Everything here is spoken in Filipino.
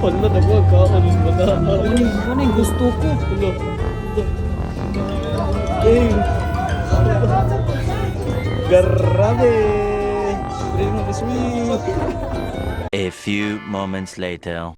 Wala na ba ka? Ano ba na? Ano yung gusto ko? Wala. Eh. Grabe. Very sweet. A few moments later.